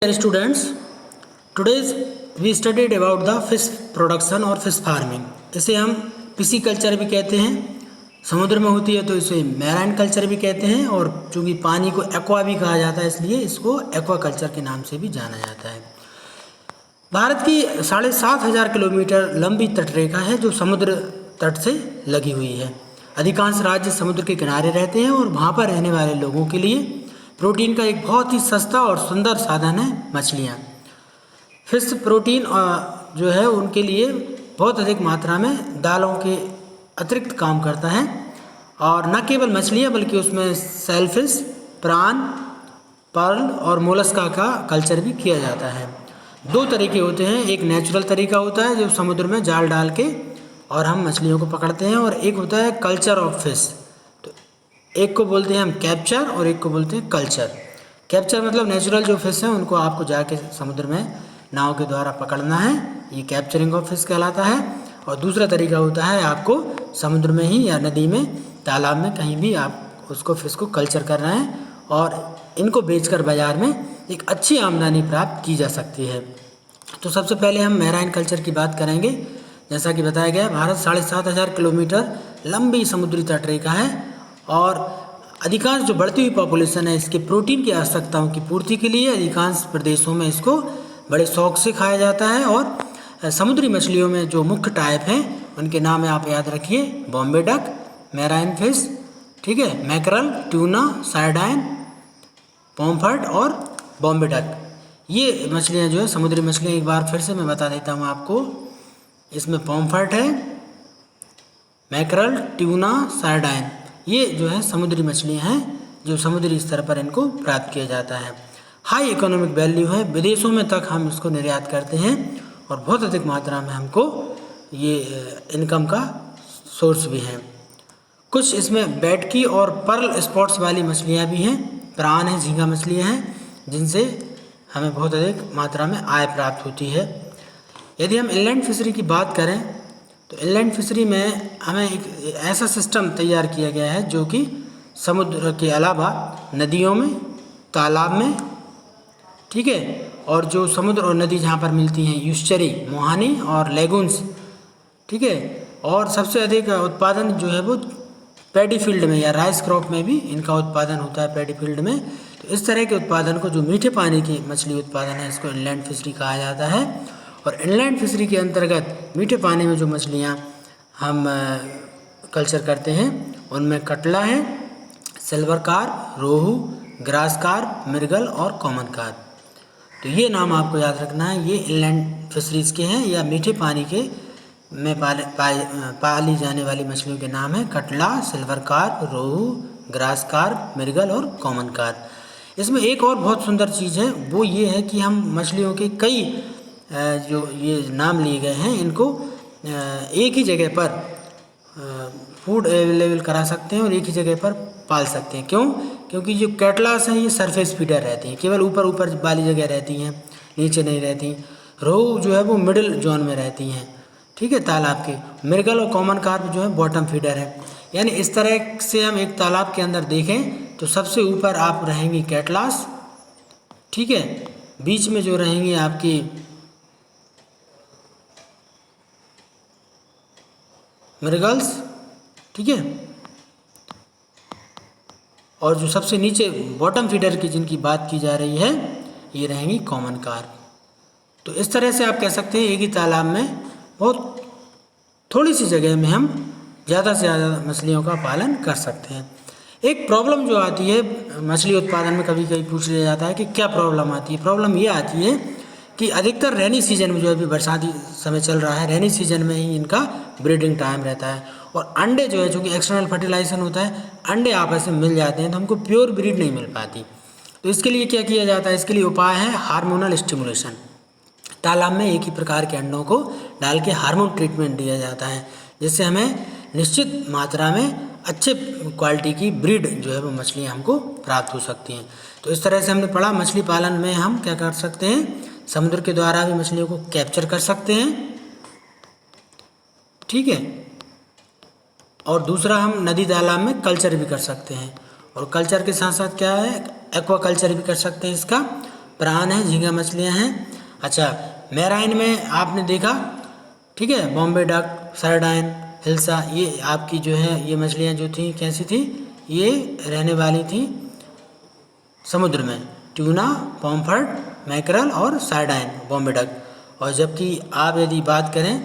Dear students, today we studied about the fish production और fish farming। इसे हम pisciculture भी कहते हैं, समुद्र में होती है तो इसे मैराइन कल्चर भी कहते हैं, और चूँकि पानी को एक्वा भी कहा जाता है इसलिए इसको एक्वा कल्चर के नाम से भी जाना जाता है। भारत की 7,500 किलोमीटर लंबी तटरेखा है जो समुद्र तट से लगी हुई है। अधिकांश राज्य समुद्र के किनारे रहते हैं और वहाँ पर रहने वाले लोगों के लिए प्रोटीन का एक बहुत ही सस्ता और सुंदर साधन है मछलियाँ। फिश प्रोटीन जो है उनके लिए बहुत अधिक मात्रा में दालों के अतिरिक्त काम करता है, और न केवल मछलियाँ बल्कि उसमें सेलफिश, प्रान, पर्ल और मोलस्का का कल्चर भी किया जाता है। दो तरीके होते हैं, एक नेचुरल तरीका होता है जो समुद्र में जाल डाल के और हम मछलियों को पकड़ते हैं, और एक होता है कल्चर ऑफ फिश। एक को बोलते हैं हम कैप्चर और एक को बोलते हैं कल्चर। कैप्चर मतलब नेचुरल जो फिश है उनको आपको जाके समुद्र में नाव के द्वारा पकड़ना है, ये कैप्चरिंग ऑफ फिश कहलाता है। और दूसरा तरीका होता है आपको समुद्र में ही या नदी में, तालाब में कहीं भी आप उसको फिश को कल्चर कर रहे हैं और इनको बेचकर बाज़ार में एक अच्छी आमदनी प्राप्त की जा सकती है। तो सबसे पहले हम मैराइन कल्चर की बात करेंगे। जैसा कि बताया गया, भारत 7,500 किलोमीटर लंबी समुद्री तटरेखा है और अधिकांश जो बढ़ती हुई पॉपुलेशन है इसके प्रोटीन की आवश्यकताओं की पूर्ति के लिए अधिकांश प्रदेशों में इसको बड़े शौक से खाया जाता है। और समुद्री मछलियों में जो मुख्य टाइप हैं उनके नाम है, आप याद रखिए, बॉम्बे डक, मैराइन फिश, ठीक है, मैकरल, ट्यूना, सार्डाइन, पॉम्फ्रेट और बॉम्बे डक। ये मछलियाँ जो है समुद्री मछलियाँ, एक बार फिर से मैं बता देता हूँ आपको। इसमें पॉम्फ्रेट है, मैकरल, ट्यूना, सार्डाइन, ये जो है समुद्री मछलियाँ हैं जो समुद्री स्तर पर इनको प्राप्त किया जाता है। हाई इकोनॉमिक वैल्यू है, विदेशों में तक हम इसको निर्यात करते हैं और बहुत अधिक मात्रा में हमको ये इनकम का सोर्स भी है। कुछ इसमें बैटकी और पर्ल स्पॉट्स वाली मछलियाँ भी हैं, प्राण हैं, झींगा मछलियाँ हैं, जिनसे हमें बहुत अधिक मात्रा में आय प्राप्त होती है। यदि हम इनलैंड फिशरी की बात करें तो इनलैंड फिशरी में हमें एक ऐसा सिस्टम तैयार किया गया है जो कि समुद्र के अलावा नदियों में, तालाब में, ठीक है, और जो समुद्र और नदी जहाँ पर मिलती हैं, यूस्चरी, मोहानी और लेगून्स, ठीक है, और सबसे अधिक उत्पादन जो है वो पैडी फील्ड में या राइस क्रॉप में भी इनका उत्पादन होता है, पैडी फील्ड में। तो इस तरह के उत्पादन को, जो मीठे पानी की मछली उत्पादन है, इसको इनलैंड फिशरी कहा जाता है। और इनलैंड फिशरी के अंतर्गत मीठे पानी में जो मछलियाँ हम कल्चर करते हैं उनमें कटला है, सिल्वर कार्प, रोहू, ग्रास कार्प, मृगल और कॉमन कार्प। तो ये नाम आपको याद रखना है, ये इनलैंड फिशरीज़ के हैं या मीठे पानी के में पाली जाने वाली मछलियों के नाम है कटला, सिल्वर कार्प, रोहू, ग्रास कार्प, मृगल और कॉमन कार्प। इसमें एक और बहुत सुंदर चीज़ है, वो ये है कि हम मछलियों के कई जो ये नाम लिए गए हैं इनको एक ही जगह पर फूड अवेलेबल करा सकते हैं और एक ही जगह पर पाल सकते हैं। क्यों? क्योंकि जो कैटलास हैं ये सरफेस फीडर रहती हैं, केवल ऊपर ऊपर वाली जगह रहती हैं, नीचे नहीं रहती। रोहू जो है वो मिडिल जोन में रहती हैं, ठीक है, तालाब के। मृगल और कॉमन कार्प जो है बॉटम फीडर है। यानी इस तरह से हम एक तालाब के अंदर देखें तो सबसे ऊपर आप रहेंगी कैटलास, ठीक है, बीच में जो रहेंगी आपकी मृगल्स, ठीक है, और जो सबसे नीचे बॉटम फीडर की जिनकी बात की जा रही है ये रहेंगी कॉमन कार्प। तो इस तरह से आप कह सकते हैं एक ही तालाब में बहुत थोड़ी सी जगह में हम ज़्यादा से ज़्यादा मछलियों का पालन कर सकते हैं। एक प्रॉब्लम जो आती है मछली उत्पादन में, कभी कभी पूछ लिया जाता है कि क्या प्रॉब्लम आती है। प्रॉब्लम ये आती है कि अधिकतर रेनी सीजन में, जो अभी बरसाती समय चल रहा है, रेनी सीजन में ही इनका ब्रीडिंग टाइम रहता है, और अंडे जो है, चूँकि एक्सटर्नल फर्टिलाइजेशन होता है, अंडे आपस में मिल जाते हैं तो हमको प्योर ब्रीड नहीं मिल पाती। तो इसके लिए क्या किया जाता है? इसके लिए उपाय है हार्मोनल स्टिमुलेशन। तालाब में एक ही प्रकार के अंडों को डाल के हार्मोन ट्रीटमेंट दिया जाता है, जिससे हमें निश्चित मात्रा में अच्छे क्वालिटी की ब्रीड जो है वो मछलियाँ हमको प्राप्त हो सकती हैं। तो इस तरह से हमने पढ़ा मछली पालन में हम क्या कर सकते हैं, समुद्र के द्वारा भी मछलियों को कैप्चर कर सकते हैं, ठीक है, और दूसरा हम नदी तालाब में कल्चर भी कर सकते हैं। और कल्चर के साथ साथ क्या है, एक्वा कल्चर भी कर सकते हैं इसका। प्राण है, झींगा मछलियाँ हैं। अच्छा, मैराइन में आपने देखा, ठीक है, बॉम्बे डक, सार्डाइन, हिल्सा, ये आपकी जो है ये मछलियाँ जो थी कैसी थी, ये रहने वाली थी समुद्र में, ट्यूना, पॉम्फ्रेट, मैकरल और सार्डाइन, बॉम्बे डक। और जबकि आप यदि बात करें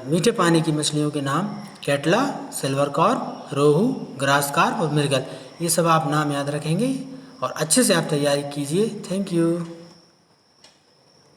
मीठे पानी की मछलियों के नाम, कैटला, सिल्वर कॉर्प, रोहू, ग्रास कार्प और मृगल, ये सब आप नाम याद रखेंगे और अच्छे से आप तैयारी कीजिए। Thank you.